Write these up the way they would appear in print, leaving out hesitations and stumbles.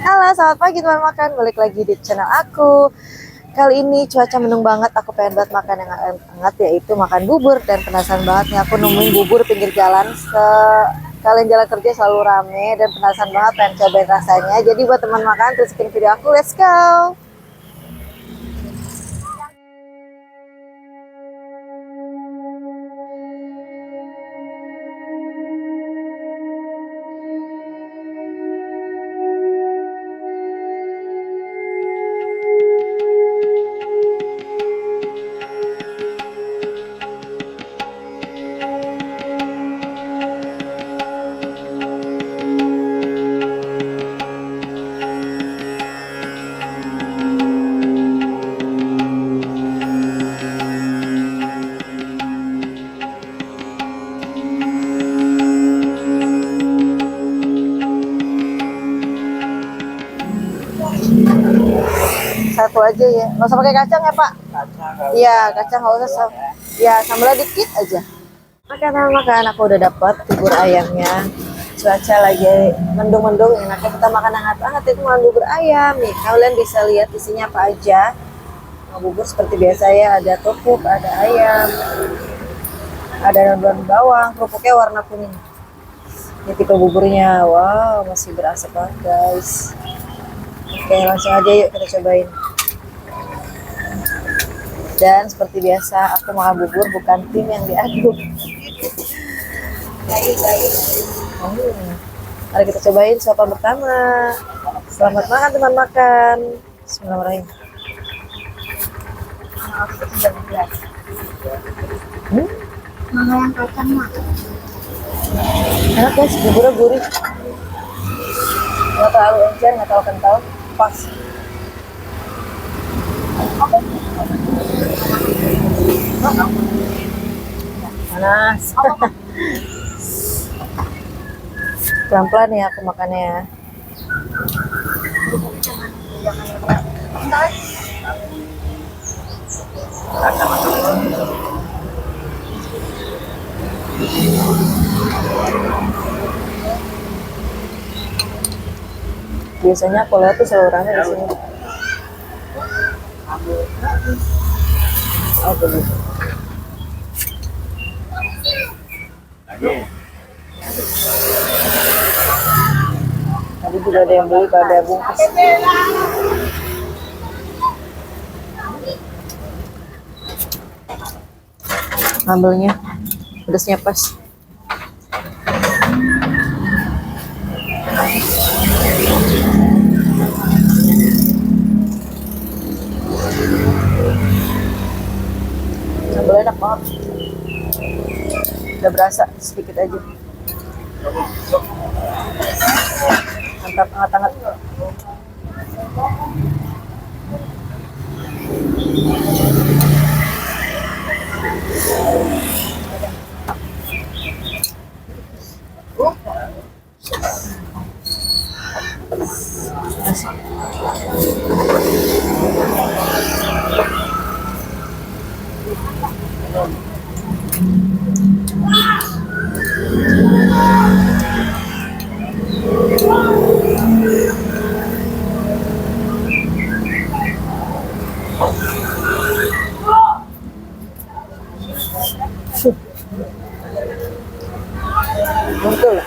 Halo, selamat pagi teman makan. Balik lagi di channel aku. Kali ini cuaca mendung banget. Aku pengen buat makan yang hangat, yaitu makan bubur. Dan penasaran banget nih aku nemuin bubur pinggir jalan. Kalian jalan kerja selalu rame dan penasaran banget pengen cobain rasanya. Jadi buat teman makan, terus bikin video aku. Let's go. Satu aja ya, nggak usah pakai kacang ya Pak? Iya, kacang nggak usah. Ya, sambalnya dikit aja. Makan, aku udah dapat bubur ayamnya. Cuaca lagi mendung-mendung, enaknya kita makan hangat-hangat itu makan bubur ayam nih. Kalian bisa lihat isinya apa aja. Bubur seperti biasa ya, ada tepung, ada ayam, ada daun bawang, kerupuknya warna kuning. Ini tipe buburnya, wow, masih berasap banget guys. Oke, langsung aja yuk kita cobain. Dan seperti biasa, aku makan bubur bukan tim yang diaduk. Mari kita cobain suapan pertama. Selamat makan teman makan. Bismillahirrahmanirrahim. Mana yang kacang mah? Enak guys, buburnya gurih. Nggak terlalu encer, nggak terlalu kental, pas. Panas. Pelan-pelan ya aku makannya ya. Biasanya aku lihat tuh selalu rame di sini. Oh begitu. Tadi juga ada yang beli pada bungkus. Sambelnya pedasnya pas. Sambelnya enak banget. Udah berasa sedikit aja. Mantap, hangat-hangat. Betul.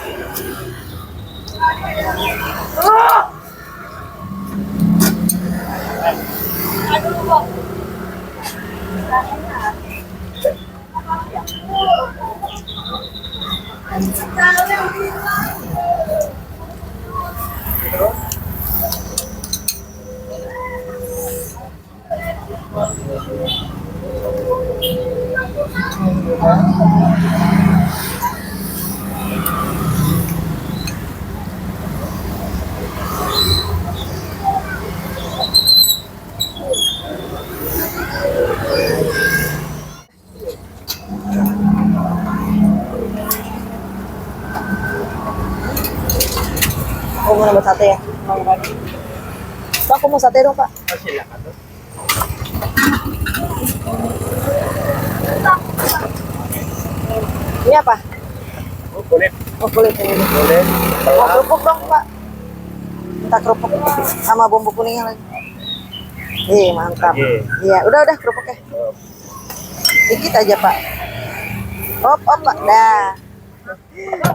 Aku mau nambah sate ya. Pak, aku mau sate dong Pak. Ini apa? Oh, kulit. Oh kulit ini. Kulit. Mau kerupuk dong Pak. minta kerupuk sama bumbu kuningnya lagi. Ih, mantap. Iya, udah kerupuknya. Dikit aja, Pak. Op, Pak. Dah.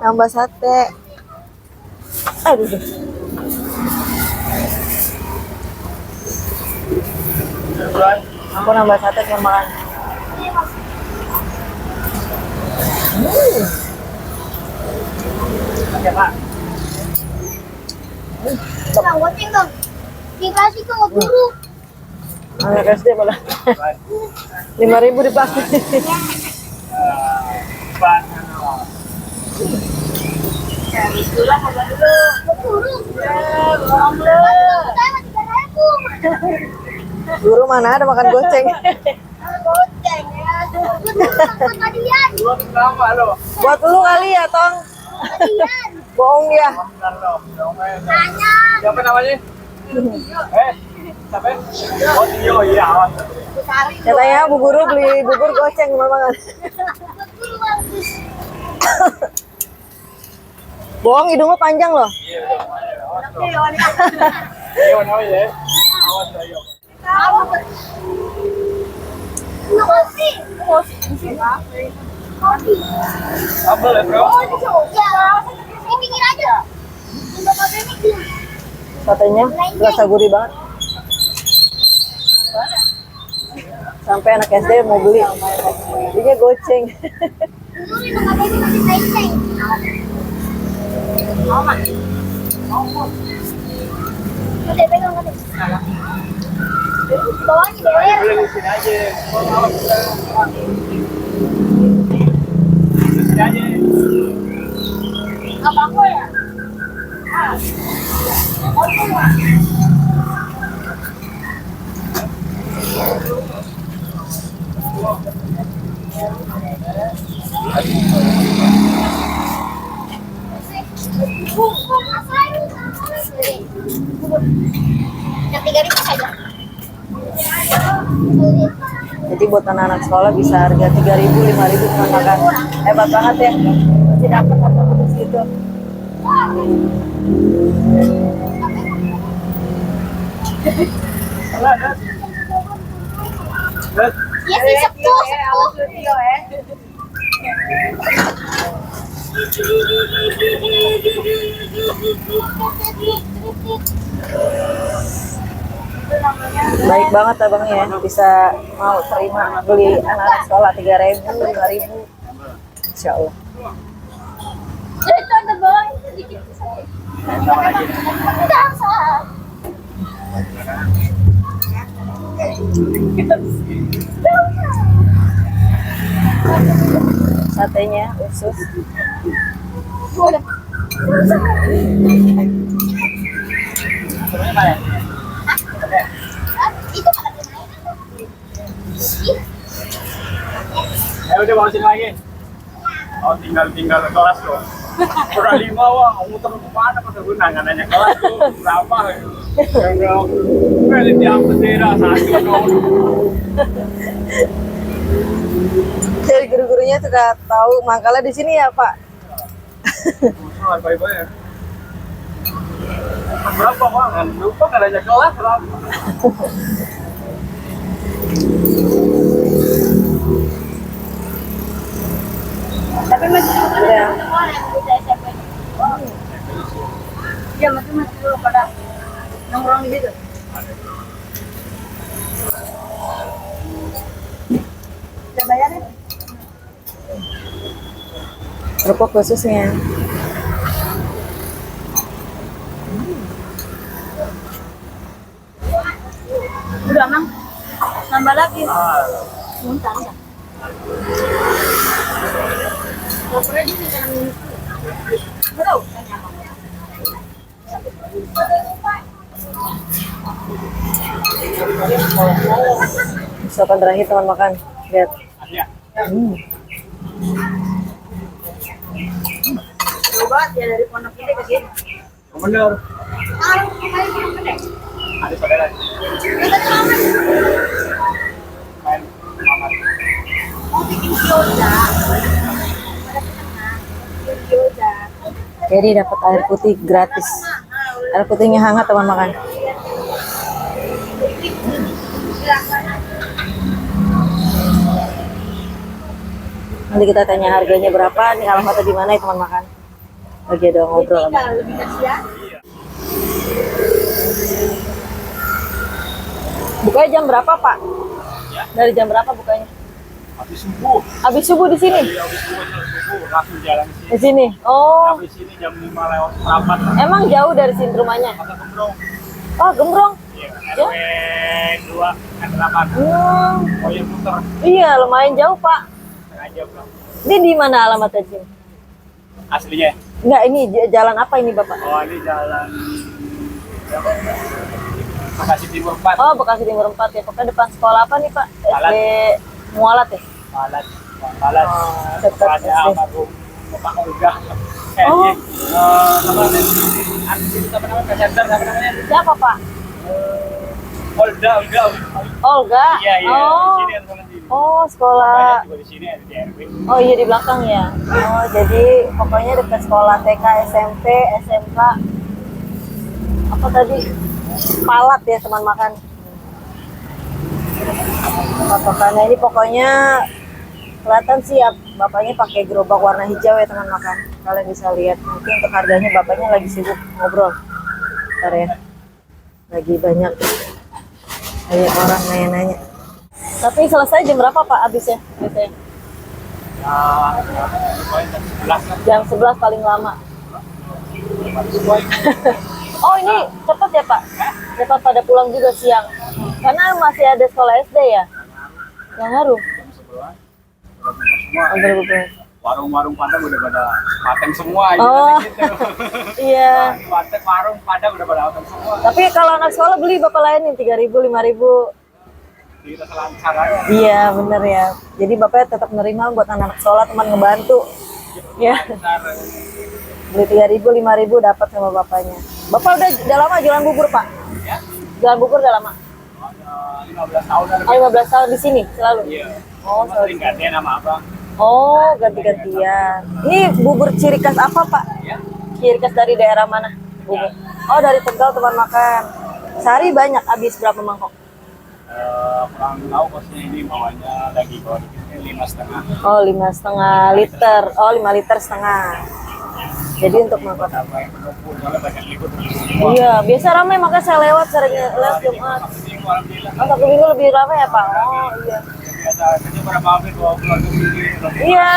Tambah sate. Aduh. Aku nambah sate cuma makan. Oke, Pak. Bang, goceng dong. Dikasih ke guru. Anak SD malah. 5.000 di plastik. Pak. Ya, itulah apa dulu. Guru. Ya, bohong lu. Saya 3.000. Guru mana ada makan goceng. Goceng ya. Kalian. Buat lu kali ya, Tong. Kalian. Bohong ya. Tanya. Siapa namanya? Siapa? Oh, Tio, iya. Katanya Bu Guru beli bubur goceng makan. Bohong, hidung lu panjang loh. Iya, namanya. Awas ayo. Kopi. Kopi. Sambal ya, Bro? Ya. Di pinggir aja. Untuk kopi ini. Katanya rasa gurih banget. Sampai anak SD mau beli. Belinya goceng. Dulu minum kopi ini masih naik-naik. Mau mah? Udah pegang kopi. Bawahnya beler. Boleh di sini aja. Di sini aja. Apa aku ya? Yang 3.000 saja. Jadi buat anak-anak sekolah bisa harga 3.000, 5.000 cuma makan. Hebat banget ya. Masih dapat apa-apa di situ. Iya sih, sepuh. Baik banget abangnya ya, bisa mau terima beli anak-anak sekolah 3.000, 5.000. Insya Allah. Itu ada bawah sedikit. Satenya usus. Itu Ya udah bawa sini lagi. Oh, tinggal kelas loh. Kurang 5 wah, muter ke mana pas gue nanya kelas tuh berapa gitu. Enggak. Ini tiap bendera satu dong. Jadi guru-gurunya sudah tahu mangkalnya di sini ya, Pak. Salah bye-bye ya. Berapa Bang? Lupa nggak nanya kelas berapa. Tapi masih udah. Iya, masih dulu pada nongkrong di situ. Udah bayar ya? Kerupuk khususnya. Udah, Mang. Nambah lagi. Bentar ya. Kopernya di sini kan ini. Betul. Suapan terakhir teman makan. Lihat. Iya. Coba ya dari Pondok Gede ke sini. Bener. Kemarin Pondok Gede. Ada saudara. Kita selamat. Main mamat. Mau bikin gyoza. Bikin gyoza. Jadi dapat air putih gratis. Air putihnya hangat teman makan. Nanti kita tanya harganya berapa, nih alamatnya di mana ya teman makan. Lagi ada ngobrol. Bukanya jam berapa Pak? Dari jam berapa bukanya? Habis subuh. Habis subuh di sini? Iya, habis subuh langsung jalan sini. Di sini. Oh, Habis sini jam 5 lewat seperempat. emang jauh dari sini rumahnya? Kota Gembrong. Oh, Gembrong. Iya, Ya? RW 2 N8. Oh iya, muter. Iya, lumayan jauh Pak. Setengah jam lah. Ini di mana alamatnya di sini? Aslinya. Enggak, ini jalan apa ini Bapak? Oh, ini jalan Bekasi Timur 4. Oh, Bekasi Timur 4 ya. Pokoknya depan sekolah apa nih Pak? Balat. SD Mualat ya? Balat. Balat. Oh, dekat Depannya SD. almarhum Bapak Olga. Oh. Apa namanya? Center apa namanya? Siapa Pak? Olga. Olga? Iya, iya. Di Oh, sini ada sekolah sini. oh sekolah. Banyak juga di sini ada di RW. Oh iya di belakang ya. Oh jadi pokoknya dekat sekolah TK, SMP, SMK. Apa tadi? Palat ya teman makan. Patokannya ini pokoknya kelihatan sih ya, bapaknya pakai gerobak warna hijau ya teman makan. Kalian bisa lihat. Nanti untuk harganya bapaknya lagi sibuk ngobrol. Bentar ya. Lagi banyak orang nanya-nanya. Tapi selesai jam berapa Pak habisnya? Biasanya? Ya, Jam 11 paling lama. Oh ini cepat ya Pak? Cepat pada pulang juga siang. Karena masih ada sekolah SD ya? Yang ngaruh? semua. Oh, bener-bener. Warung-warung Padang udah pada paten semua. Oh. Gitu. Iya. Warteg, warung Padang udah pada paten semua. Tapi kalau anak sekolah beli Bapak layanin 3.000, 5.000. Kita selancar aja. Iya bener ya. Jadi Bapaknya tetap menerima buat anak sekolah teman ngebantu. Ya. Lancar. Beli 3.000, 5.000 dapat sama bapaknya. Bapak udah lama jualan bubur Pak? Ya. Jualan bubur udah lama? Ada 15 tahun ada. Oh 15 tahun di sini selalu? Iya. Oh Sering selalu. gantian sama abang. Oh ganti-gantian. Ini bubur ciri khas apa Pak? Ya. Ciri khas dari daerah mana? Bubur. Oh dari Tegal teman makan. Sehari banyak habis berapa mangkok? Kurang tahu kosnya ini bawahnya lagi bawa dikit 5,5. Oh 5,5 liter. Oh 5 liter setengah. Jadi untuk mangkok. Apa yang penumpang soalnya banyak libur semua. Iya biasa ramai makanya saya sering lewat Jumat. Ini alhamdulillah. Oh Sabtu Minggu lebih ramai ya Pak? Oh iya. Biasa kerja pada mampir bawa keluar ke sini. Iya.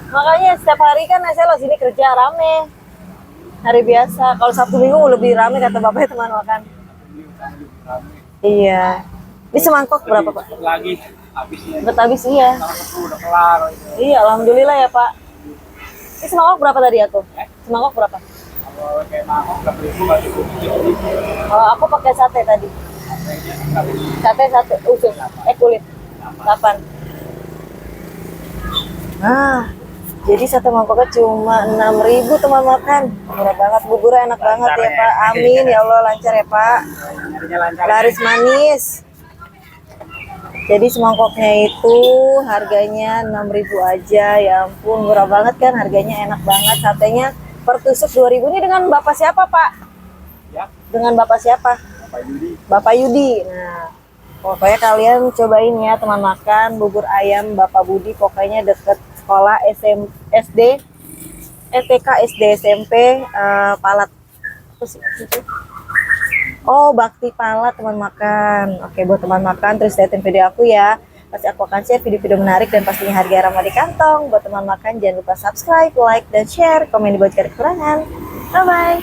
Makanya setiap hari kan saya lo sini kerja rame. Hari biasa. Kalau Sabtu Minggu lebih rame kata bapaknya teman makan. Iya. Ini semangkok berapa Pak? Lagi habisnya. Dapat habis iya. Udah kelar. Iya, alhamdulillah ya Pak. Ini semangkok berapa tadi aku? Semangkok berapa? Kalau kayak mangkok 6.000 nggak cukup. Oh, aku pakai sate tadi. Sate usus. Kulit. 8. Nah, jadi sate mangkoknya cuma 6.000 teman makan. Murah banget, buburnya enak banget ya Pak. Amin ya Allah, lancar ya Pak. Nyarinya lancar. Laris manis. Jadi semangkoknya itu harganya 6.000 aja. Ya ampun, murah banget kan, harganya enak banget. Satenya per tusuk 2.000. Ini dengan Bapak siapa Pak? Ya, Dengan Bapak siapa? Pak Yudi. Bapak Yudi. Nah, pokoknya kalian cobain ya teman makan bubur ayam Bapak Budi. Pokoknya deket sekolah SD, TK, SD, SMP, Palat. Terus itu. Oh, Bakti Palat teman makan. Oke, buat teman makan terus liatin video aku ya. Pasti aku akan share video-video menarik dan pastinya harga ramah di kantong. Buat teman makan jangan lupa subscribe, like, dan share. Komen di bawah jika ada kekurangan. Bye-bye.